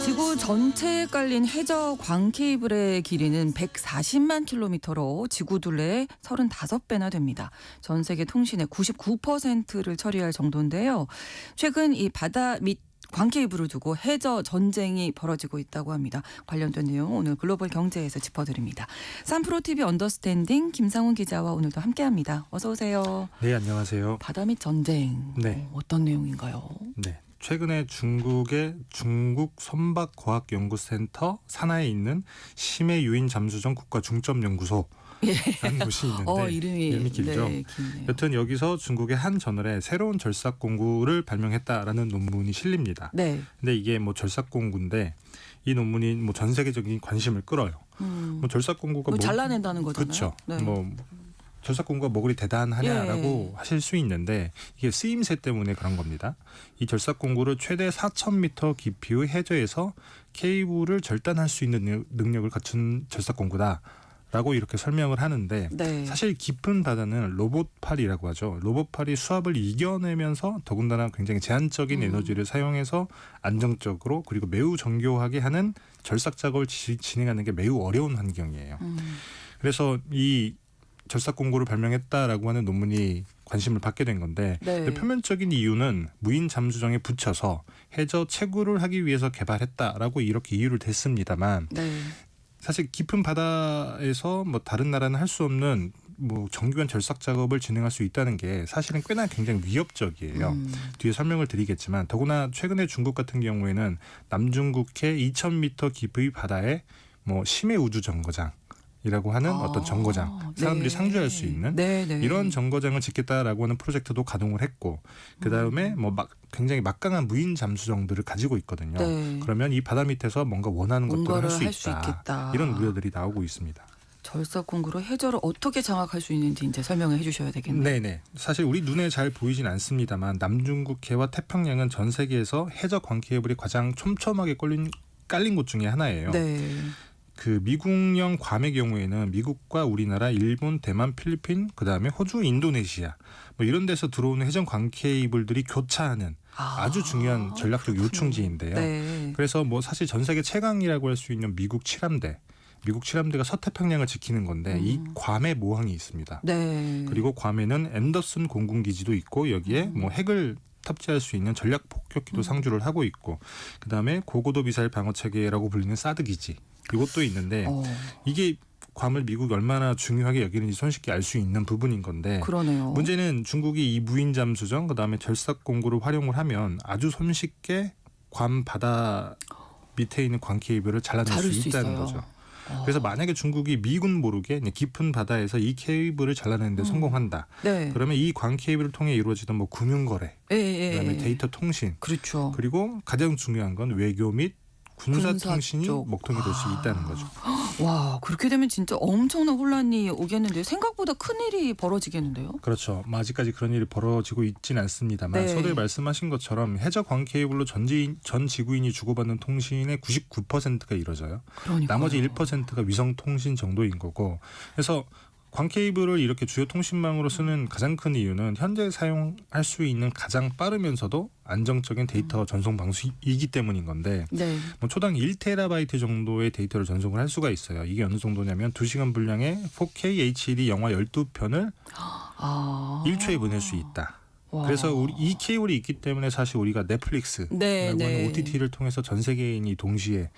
지구 전체에 깔린 해저 광 케이블의 길이는 140만 킬로미터로 지구 둘레의 35배나 됩니다. 전 세계 통신의 99%를 처리할 정도인데요. 최근 이 바다 밑 광 케이블을 두고 해저 전쟁이 벌어지고 있다고 합니다. 관련된 내용 오늘 글로벌 경제에서 짚어드립니다. 산프로TV 언더스탠딩 김상훈 기자와 오늘도 함께합니다. 어서 오세요. 네, 안녕하세요. 바다 밑 전쟁. 네. 어떤 내용인가요? 네. 최근에 중국의 중국 선박과학연구센터 산하에 있는 심해 유인 잠수정 국가중점연구소 라는 곳이 있는데 이름이 길죠. 네, 기네요. 여튼 여기서 중국의 한 저널에 새로운 절삭공구를 발명했다라는 논문이 실립니다. 네. 근데 이게 뭐 절삭공구인데 이 논문이 뭐 전 세계적인 관심을 끌어요. 뭐 절삭공구가 잘라낸다는 거잖아요. 그렇죠. 네. 뭐 절삭공구가 뭐 그리 대단하냐라고 하실 수 있는데 이게 쓰임새 때문에 그런 겁니다. 이 절삭공구를 최대 4,000m 깊이의 해저에서 케이블을 절단할 수 있는 능력을 갖춘 절삭공구다. 라고 이렇게 설명을 하는데 네. 사실 깊은 바다는 로봇팔이라고 하죠. 로봇팔이 수압을 이겨내면서 더군다나 굉장히 제한적인 에너지를 사용해서 안정적으로 그리고 매우 정교하게 하는 절삭 작업을 진행하는 게 매우 어려운 환경이에요. 그래서 이 절삭공구를 발명했다라고 하는 논문이 관심을 받게 된 건데 네. 표면적인 이유는 무인 잠수정에 붙여서 해저 채굴을 하기 위해서 개발했다라고 이렇게 이유를 댔습니다만 네. 사실 깊은 바다에서 뭐 다른 나라는 할 수 없는 뭐 정교한 절삭 작업을 진행할 수 있다는 게 사실은 꽤나 굉장히 위협적이에요. 뒤에 설명을 드리겠지만 더구나 최근에 중국 같은 경우에는 남중국해 2,000m 깊이 바다에 뭐 심해 우주 정거장 이라고 하는 어떤 정거장, 사람들이 네. 상주할 수 있는 이런 정거장을 짓겠다라고 하는 프로젝트도 가동을 했고 그다음에 뭐 굉장히 막강한 무인 잠수정들을 가지고 있거든요. 네. 그러면 이 바다 밑에서 뭔가 원하는 것들을 할 수 있다. 있겠다. 이런 우려들이 나오고 있습니다. 절삭공구로 해저를 어떻게 장악할 수 있는지 이제 설명을 해 주셔야 되겠네요. 네네. 사실 우리 눈에 잘 보이진 않습니다만 남중국해와 태평양은 전 세계에서 해저 광케이블이 가장 촘촘하게 깔린 곳 중에 하나예요. 네. 그 미국령 괌의 경우에는 미국과 우리나라, 일본, 대만, 필리핀, 그다음에 호주, 인도네시아 뭐 이런 데서 들어오는 해전 광케이블들이 교차하는 아주 중요한 전략적 요충지인데요. 네. 그래서 뭐 사실 전 세계 최강이라고 할 수 있는 미국 칠함대가 서태평양을 지키는 건데 이 괌에 모항이 있습니다. 네. 그리고 괌에는 앤더슨 공군기지도 있고 여기에 뭐 핵을 탑재할 수 있는 전략 폭격기도 상주를 하고 있고 그다음에 고고도 미사일 방어 체계라고 불리는 사드 기지 이것도 있는데 이게 괌을 미국이 얼마나 중요하게 여기는지 손쉽게 알 수 있는 부분인 건데 그러네요. 문제는 중국이 이 무인 잠수정 그다음에 절삭 공구를 활용을 하면 아주 손쉽게 괌 바다 밑에 있는 광 케이블을 잘라낼 수 있다는 거죠. 그래서 만약에 중국이 미군 모르게 깊은 바다에서 이 케이블을 잘라내는 데 성공한다. 네. 그러면 이 광 케이블을 통해 이루어지던 뭐 금융거래, 그다음에 데이터 통신, 그렇죠. 그리고 가장 중요한 건 외교 및 군사 통신이 먹통이 될 수 있다는 거죠. 와, 그렇게 되면 진짜 엄청난 혼란이 오겠는데요. 생각보다 큰일이 벌어지겠는데요. 그렇죠. 아직까지 그런 일이 벌어지고 있지는 않습니다만 네. 서두에 말씀하신 것처럼 해저 광 케이블로 전 지구인이 주고받는 통신의 99%가 이루어져요. 그러니까요. 나머지 1%가 위성 통신 정도인 거고 그래서 광 케이블을 이렇게 주요 통신망으로 쓰는 가장 큰 이유는 현재 사용할 수 있는 가장 빠르면서도 안정적인 데이터 전송 방식이기 때문인 건데 네. 뭐 초당 1테라바이트 정도의 데이터를 전송을 할 수가 있어요. 이게 어느 정도냐면 2시간 분량의 4K HD 영화 12편을 1초에 보낼 수 있다. 와. 그래서 이 케이블이 있기 때문에 사실 우리가 넷플릭스라고 하는 OTT를 통해서 전 세계인이 동시에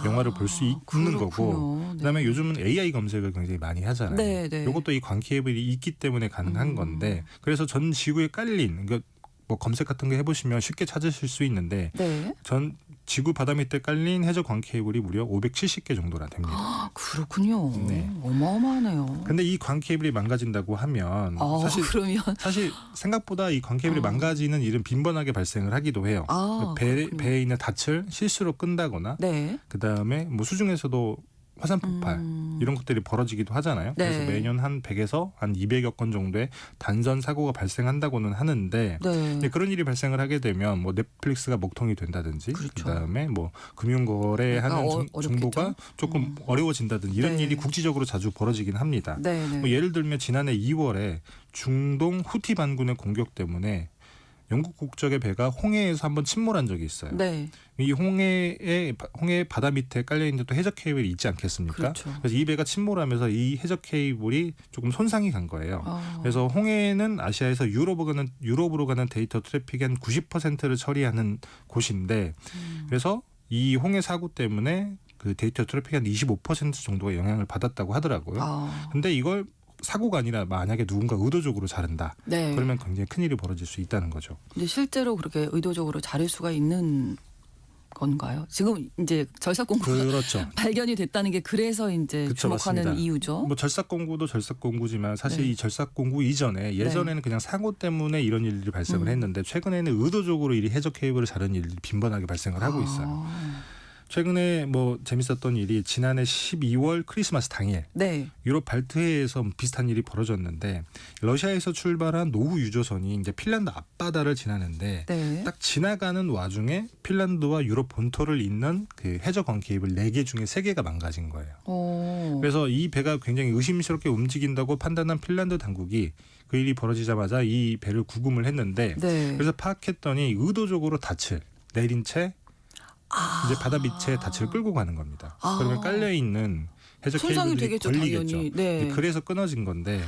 영화를 볼 수 있는 거고 그다음에 요즘은 AI 검색을 굉장히 많이 하잖아요. 네, 네. 이것도 이 광 케이블이 있기 때문에 가능한 건데 그래서 전 지구에 깔린 그러니까 뭐 검색 같은 거 해보시면 쉽게 찾으실 수 있는데 네. 전 지구 바다 밑에 깔린 해저 광 케이블이 무려 570개 정도나 됩니다. 그렇군요. 네. 어마어마하네요. 근데 이 광 케이블이 망가진다고 하면 사실 생각보다 이 광 케이블이 망가지는 일은 빈번하게 발생을 하기도 해요. 배에 있는 닻을 실수로 끈다거나 네. 그다음에 뭐 수중에서도 화산 폭발 이런 것들이 벌어지기도 하잖아요. 네. 그래서 매년 한 100에서 한 200여 건 정도의 단선 사고가 발생한다고는 하는데 네. 그런 일이 발생을 하게 되면 뭐 넷플릭스가 먹통이 된다든지 그렇죠. 그다음에 뭐 금융거래하는 정보가 조금 어려워진다든지 이런 네. 일이 국지적으로 자주 벌어지긴 합니다. 네. 뭐 예를 들면 지난해 2월에 중동 후티 반군의 공격 때문에 영국 국적의 배가 홍해에서 한번 침몰한 적이 있어요. 네. 이 홍해 바다 밑에 깔려 있는 또 해적 케이블이 있지 않겠습니까? 그렇죠. 그래서 이 배가 침몰하면서 이 해적 케이블이 조금 손상이 간 거예요. 그래서 홍해는 아시아에서 유럽으로 가는 데이터 트래픽의 한 90%를 처리하는 곳인데, 그래서 이 홍해 사고 때문에 그 데이터 트래픽의 한 25% 정도가 영향을 받았다고 하더라고요. 근데 이걸 사고가 아니라 만약에 누군가 의도적으로 자른다. 네. 그러면 굉장히 큰일이 벌어질 수 있다는 거죠. 근데 실제로 그렇게 의도적으로 자를 수가 있는 건가요? 지금 이제 절삭공구가 그렇죠. 발견이 됐다는 게 그래서 이제 그쵸, 주목하는 맞습니다. 이유죠. 뭐 절삭공구도 절삭공구지만 사실 네. 이 절삭공구 이전에 예전에는 그냥 사고 때문에 이런 일들이 발생을 했는데, 최근에는 의도적으로 이 해적 케이블을 자르는 일들이 빈번하게 발생을 하고 있어요. 최근에 뭐 재밌었던 일이 지난해 12월 크리스마스 당일 네. 유럽 발트해에서 비슷한 일이 벌어졌는데, 러시아에서 출발한 노후 유조선이 이제 핀란드 앞바다를 지나는데 네. 딱 지나가는 와중에 핀란드와 유럽 본토를 잇는 그 해적광 케이블 4개 중에 3개가 망가진 거예요. 그래서 이 배가 굉장히 의심스럽게 움직인다고 판단한 핀란드 당국이 그 일이 벌어지자마자 이 배를 구금을 했는데, 네. 그래서 파악했더니 의도적으로 닻을 내린 채 이제 바다 밑에 닻을 끌고 가는 겁니다. 그러면 깔려 있는 해적 손상이 케이블들이 되겠죠, 걸리겠죠. 당연히. 네. 그래서 끊어진 건데,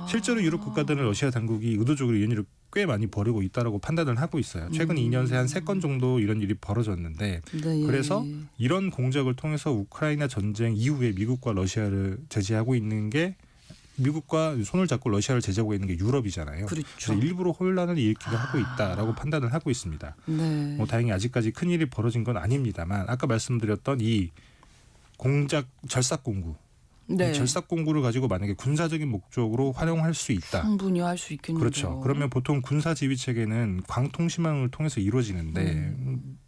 실제로 유럽 국가들은 러시아 당국이 의도적으로 이런 일을 꽤 많이 벌이고 있다라고 판단을 하고 있어요. 최근 2년 새 한 3건 정도 이런 일이 벌어졌는데, 네. 그래서 이런 공작을 통해서 우크라이나 전쟁 이후에 미국과 러시아를 제재하고 있는 게, 미국과 손을 잡고 러시아를 제재하고 있는 게 유럽이잖아요. 그렇죠. 그래서 일부러 혼란을 일으키려 하고 있다라고 판단을 하고 있습니다. 네. 뭐 다행히 아직까지 큰 일이 벌어진 건 아닙니다만, 아까 말씀드렸던 이 공작 절삭공구, 네. 이 절삭공구를 가지고 만약에 군사적인 목적으로 활용할 수 있다. 충분히 할 수 있겠네요. 그렇죠. 그러면 보통 군사 지휘 체계는 광통신망을 통해서 이루어지는데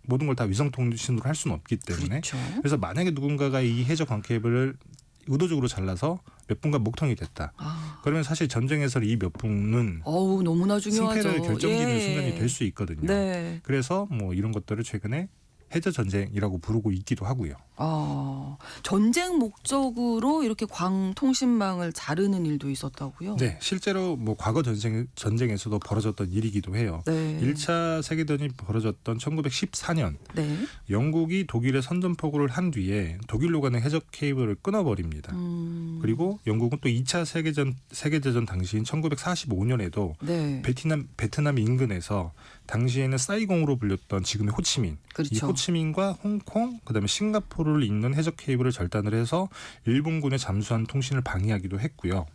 모든 걸 다 위성 통신으로 할 수는 없기 때문에, 그렇죠. 그래서 만약에 누군가가 이 해적 광케이블을 의도적으로 잘라서 몇 분간 목통이 됐다. 그러면 사실 전쟁에서 이 몇 분은 너무나 중요하죠. 승패를 결정짓는 예. 순간이 될 수 있거든요. 네. 그래서 뭐 이런 것들을 최근에 해저 전쟁이라고 부르고 있기도 하고요. 전쟁 목적으로 이렇게 광통신망을 자르는 일도 있었다고요? 네, 실제로 뭐 과거 전쟁에서도 벌어졌던 일이기도 해요. 네. 1차 세계대전이 벌어졌던 1914년 네. 영국이 독일에 선전포고를 한 뒤에 독일로 가는 해적 케이블을 끊어버립니다. 그리고 영국은 또 2차 세계대전 당시인 1945년에도 네. 베트남 인근에서 당시에는 사이공으로 불렸던 지금의 호치민, 그렇죠. 이 호치민과 홍콩, 그다음에 싱가포르를 잇는 해적 케이블을 절단을 해서 일본군의 잠수함 통신을 방해하기도 했고요.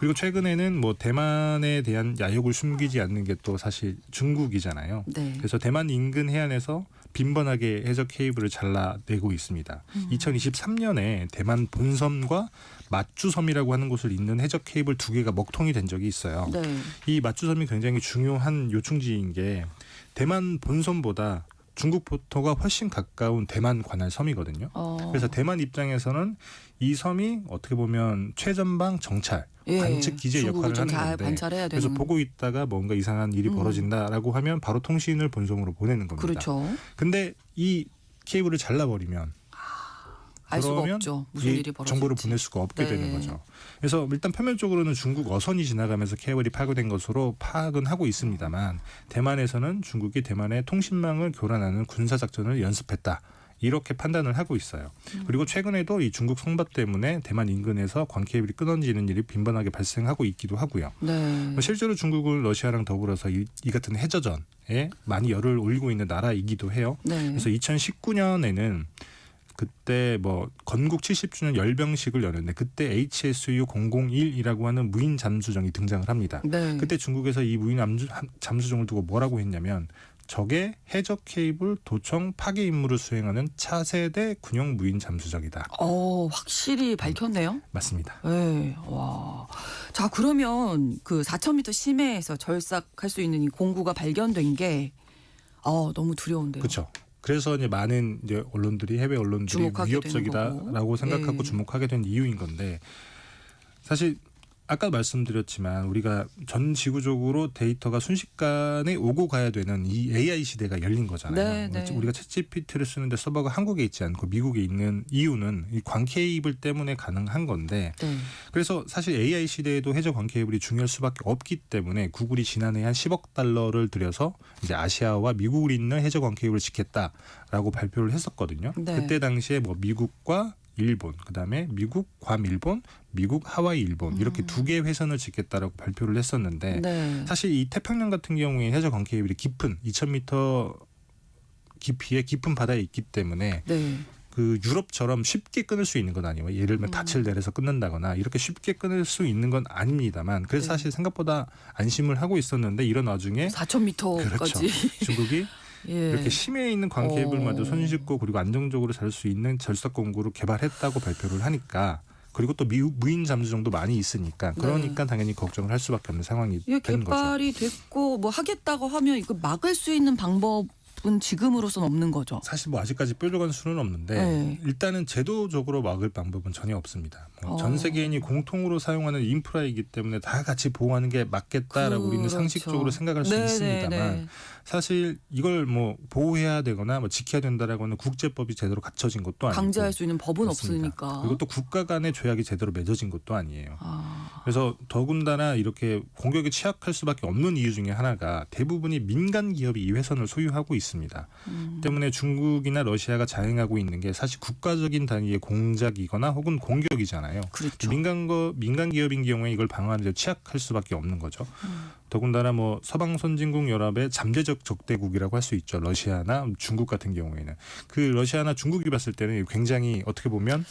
그리고 최근에는 뭐 대만에 대한 야욕을 숨기지 않는 게 또 사실 중국이잖아요. 네. 그래서 대만 인근 해안에서 빈번하게 해적 케이블을 잘라내고 있습니다. 2023년에 대만 본섬과 맞주섬이라고 하는 곳을 잇는 해적 케이블 2개가 먹통이 된 적이 있어요. 네. 이 맞주섬이 굉장히 중요한 요충지인 게, 대만 본섬보다 중국 포토가 훨씬 가까운 대만 관할 섬이거든요. 그래서 대만 입장에서는 이 섬이 어떻게 보면 최전방 정찰, 관측 기재 역할을 하는 건데, 관찰해야 그래서 되는. 보고 있다가 뭔가 이상한 일이 벌어진다라고 하면 바로 통신을 본섬으로 보내는 겁니다. 그렇죠. 근데 이 케이블을 잘라버리면 알 수가 그러면 없죠. 무슨 이 일이 벌어질지. 정보를 보낼 수가 없게 네. 되는 거죠. 그래서 일단 표면적으로는 중국 어선이 지나가면서 케이블이 파괴된 것으로 파악은 하고 있습니다만, 대만에서는 중국이 대만의 통신망을 교란하는 군사작전을 연습했다, 이렇게 판단을 하고 있어요. 그리고 최근에도 이 중국 선박 때문에 대만 인근에서 광케이블이 끊어지는 일이 빈번하게 발생하고 있기도 하고요. 네. 실제로 중국은 러시아랑 더불어서 이 같은 해저전에 많이 열을 올리고 있는 나라이기도 해요. 네. 그래서 2019년에는 그때 뭐 건국 70주년 열병식을 여는데, 그때 HSU 001이라고 하는 무인 잠수정이 등장을 합니다. 네. 그때 중국에서 이 무인 잠수정을 두고 뭐라고 했냐면, 적의 해적 케이블 도청 파괴 임무를 수행하는 차세대 군용 무인 잠수정이다. 확실히 밝혔네요. 맞습니다. 네. 와. 자, 그러면 그 4,000m 심해에서 절삭할 수 있는 이 공구가 발견된 게 너무 두려운데요. 그렇죠. 그래서 이제 많은 이제 언론들이, 해외 언론들이 주목하게 위협적이다라고 생각하고 예. 주목하게 된 이유인 건데, 사실 아까 말씀드렸지만 우리가 전 지구적으로 데이터가 순식간에 오고 가야 되는 이 AI 시대가 열린 거잖아요. 네, 네. 우리가 챗GPT를 쓰는데 서버가 한국에 있지 않고 미국에 있는 이유는 이 광 케이블 때문에 가능한 건데 네. 그래서 사실 AI 시대에도 해저 광 케이블이 중요할 수밖에 없기 때문에 구글이 지난해 한 10억 달러를 들여서 이제 아시아와 미국을 잇는 해저 광 케이블을 짓겠다라고 발표를 했었거든요. 네. 그때 당시에 뭐 미국과 일본, 그다음에 미국, 괌, 일본, 미국, 하와이, 일본 이렇게 두 개의 회선을 짓겠다라고 발표를 했었는데 네. 사실 이 태평양 같은 경우에 해저 광 케이블이 깊은 2,000m 깊이의 깊은 바다에 있기 때문에 네. 그 유럽처럼 쉽게 끊을 수 있는 건 아니에요. 예를 들면 닻을 내려서 끊는다거나 이렇게 쉽게 끊을 수 있는 건 아닙니다만 그래서 네. 사실 생각보다 안심을 하고 있었는데 이런 와중에 4,000m까지. 그렇죠. 중국이 예. 이렇게 심해에 있는 광 케이블마저 손쉽고 그리고 안정적으로 잘 수 있는 절삭 공구를 개발했다고 발표를 하니까 그리고 또 무인 잠수정도 많이 있으니까 그러니까 당연히 걱정을 할 수밖에 없는 상황이 이게 된 거죠. 개발이 됐고 뭐 하겠다고 하면 이거 막을 수 있는 방법은 지금으로선 없는 거죠. 사실 뭐 아직까지 뾰족한 수는 없는데 네. 일단은 제도적으로 막을 방법은 전혀 없습니다. 전 세계인이 공통으로 사용하는 인프라이기 때문에 다 같이 보호하는 게 맞겠다라고 우리는 그렇죠. 상식적으로 생각할 수 네, 있습니다만 네, 네. 사실 이걸 뭐 보호해야 되거나 뭐 지켜야 된다라고 하는 국제법이 제대로 갖춰진 것도 아니고 강제할 수 있는 법은 그렇습니다. 없으니까. 그리고 또 국가 간의 조약이 제대로 맺어진 것도 아니에요. 아. 그래서 더군다나 이렇게 공격에 취약할 수밖에 없는 이유 중에 하나가 대부분이 민간 기업이 이 회선을 소유하고 있습니다. 때문에 중국이나 러시아가 자행하고 있는 게 사실 국가적인 단위의 공작이거나 혹은 공격이잖아요. 그렇죠. 민간 기업인 경우에 이걸 방어하는 데 취약할 수밖에 없는 거죠. 더군다나 뭐 서방 선진국 연합의 잠재적 적대국이라고 할 수 있죠. 러시아나 중국 같은 경우에는 그 러시아나 중국이 봤을 때는 굉장히 어떻게 보면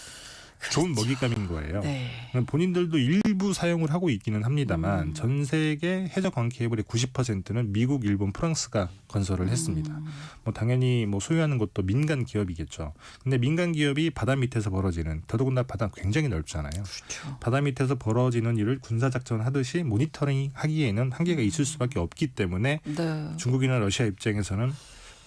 좋은 먹잇감인 거예요. 네. 본인들도 일부 사용을 하고 있기는 합니다만 전 세계 해저 광 케이블의 90%는 미국, 일본, 프랑스가 건설을 했습니다. 뭐 당연히 뭐 소유하는 것도 민간 기업이겠죠. 근데 민간 기업이 바다 밑에서 벌어지는 더더군다나 바다가 굉장히 넓잖아요. 그렇죠. 바다 밑에서 벌어지는 일을 군사작전 하듯이 모니터링 하기에는 한계가 있을 수밖에 없기 때문에 네. 중국이나 러시아 입장에서는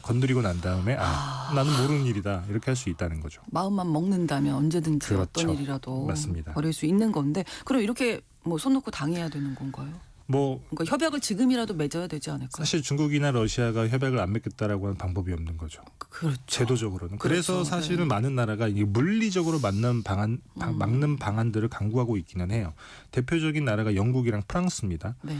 건드리고 난 다음에 나는 모르는 일이다 이렇게 할 수 있다는 거죠. 마음만 먹는다면 언제든지 그렇죠. 어떤 일이라도 맞습니다. 벌일 수 있는 건데 그럼 이렇게 뭐 손 놓고 당해야 되는 건가요? 뭐 그러니까 협약을 지금이라도 맺어야 되지 않을까요? 사실 중국이나 러시아가 협약을 안 맺겠다라고 하는 방법이 없는 거죠. 그렇죠. 제도적으로는. 그렇죠. 그래서 사실은 네. 많은 나라가 이게 물리적으로 막는 방안들을 강구하고 있기는 해요. 대표적인 나라가 영국이랑 프랑스입니다. 네.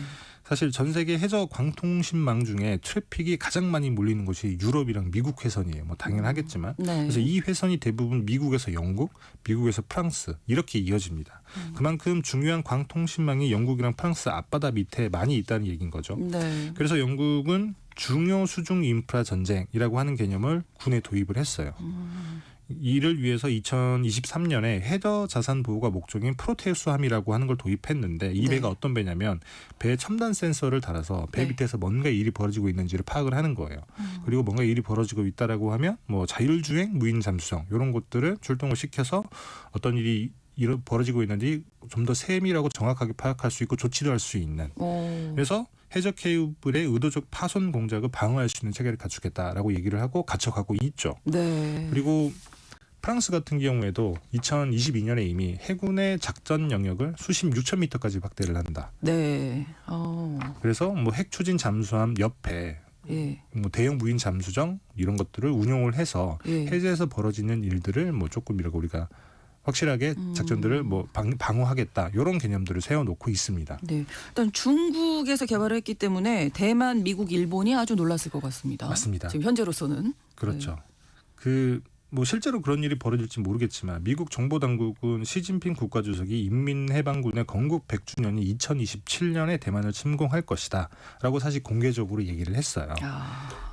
사실 전 세계 해저 광통신망 중에 트래픽이 가장 많이 몰리는 곳이 유럽이랑 미국 회선이에요. 뭐 당연하겠지만. 네. 그래서 이 회선이 대부분 미국에서 영국, 미국에서 프랑스 이렇게 이어집니다. 그만큼 중요한 광통신망이 영국이랑 프랑스 앞바다 밑에 많이 있다는 얘기인 거죠. 네. 그래서 영국은 중요 수중 인프라 전쟁이라고 하는 개념을 군에 도입을 했어요. 이를 위해서 2023년에 해저 자산 보호가 목적인 프로테우스함이라고 하는 걸 도입했는데 이 배가 네. 어떤 배냐면 배에 첨단 센서를 달아서 배 네. 밑에서 뭔가 일이 벌어지고 있는지를 파악을 하는 거예요. 그리고 뭔가 일이 벌어지고 있다라고 하면 뭐 자율주행, 무인 잠수정 이런 것들을 출동을 시켜서 어떤 일이 벌어지고 있는지 좀 더 세밀하고 정확하게 파악할 수 있고 조치도 할 수 있는. 그래서 해저 케이블의 의도적 파손 공작을 방어할 수 있는 체계를 갖추겠다라고 얘기를 하고 갖춰가고 있죠. 네. 그리고 프랑스 같은 경우에도 2022년에 이미 해군의 작전 영역을 수심 6,000m까지 확대를 한다. 네. 그래서 뭐 핵 추진 잠수함 옆에 예. 뭐 대형 무인 잠수정 이런 것들을 운용을 해서 예. 해저에서 벌어지는 일들을 뭐 조금 이라고 우리가 확실하게 작전들을 뭐 방어하겠다 이런 개념들을 세워놓고 있습니다. 네. 일단 중국에서 개발을 했기 때문에 대만, 미국, 일본이 아주 놀랐을 것 같습니다. 맞습니다. 지금 현재로서는. 그렇죠. 뭐 실제로 그런 일이 벌어질지 모르겠지만 미국 정보당국은 시진핑 국가주석이 인민해방군의 건국 100주년이 2027년에 대만을 침공할 것이다 라고 사실 공개적으로 얘기를 했어요.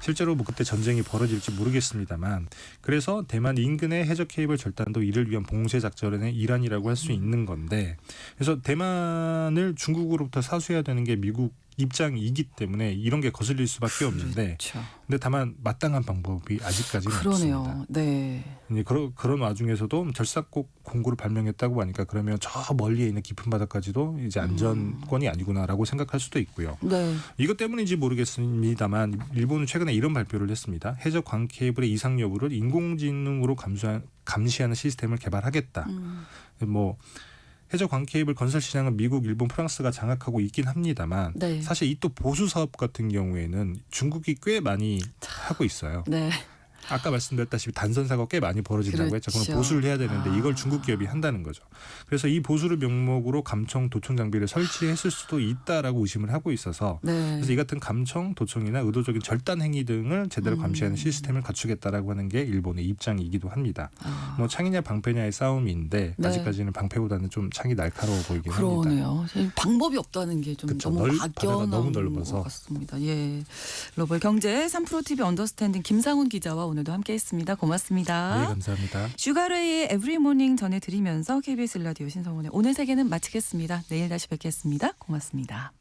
실제로 뭐 그때 전쟁이 벌어질지 모르겠습니다만 그래서 대만 인근의 해저 케이블 절단도 이를 위한 봉쇄 작전의 일환이라고 할 수 있는 건데 그래서 대만을 중국으로부터 사수해야 되는 게 미국 입장이기 때문에 이런 게 거슬릴 수밖에 없는데 그렇죠. 근데 다만 마땅한 방법이 아직까지는 그러네요. 없습니다. 네. 이제 그런 와중에서도 절삭곡 공구를 발명했다고 하니까 그러면 저 멀리에 있는 깊은 바다까지도 이제 안전권이 아니구나라고 생각할 수도 있고요. 네. 이것 때문인지 모르겠습니다만 일본은 최근에 이런 발표를 했습니다. 해저 광 케이블의 이상 여부를 인공지능으로 감시하는 시스템을 개발하겠다. 뭐 해저 광 케이블 건설 시장은 미국, 일본, 프랑스가 장악하고 있긴 합니다만 네. 사실 이 또 보수 사업 같은 경우에는 중국이 꽤 많이 하고 있어요. 네. 아까 말씀드렸다시피 단선 사고가 꽤 많이 벌어진다고 했죠. 그렇죠. 그럼 보수를 해야 되는데 이걸 중국 기업이 한다는 거죠. 그래서 이 보수를 명목으로 감청, 도청 장비를 설치했을 수도 있다라고 의심을 하고 있어서 네. 그래서 이 같은 감청, 도청이나 의도적인 절단 행위 등을 제대로 감시하는 시스템을 갖추겠다라고 하는 게 일본의 입장이기도 합니다. 뭐 창이냐 방패냐의 싸움인데 네. 아직까지는 방패보다는 좀 창이 날카로워 보이긴 합니다. 그러네요. 방법이 없다는 게 좀 그쵸. 너무 바다가 막연한 너무 넓어서. 것 같습니다. 예, 글로벌 경제 3프로TV 언더스탠딩 김상훈 기자와 오늘도 함께했습니다. 고맙습니다. 네, 감사합니다. 슈가레이의 에브리모닝 전해드리면서 KBS 라디오 신성훈의 오늘 세계는 마치겠습니다. 내일 다시 뵙겠습니다. 고맙습니다.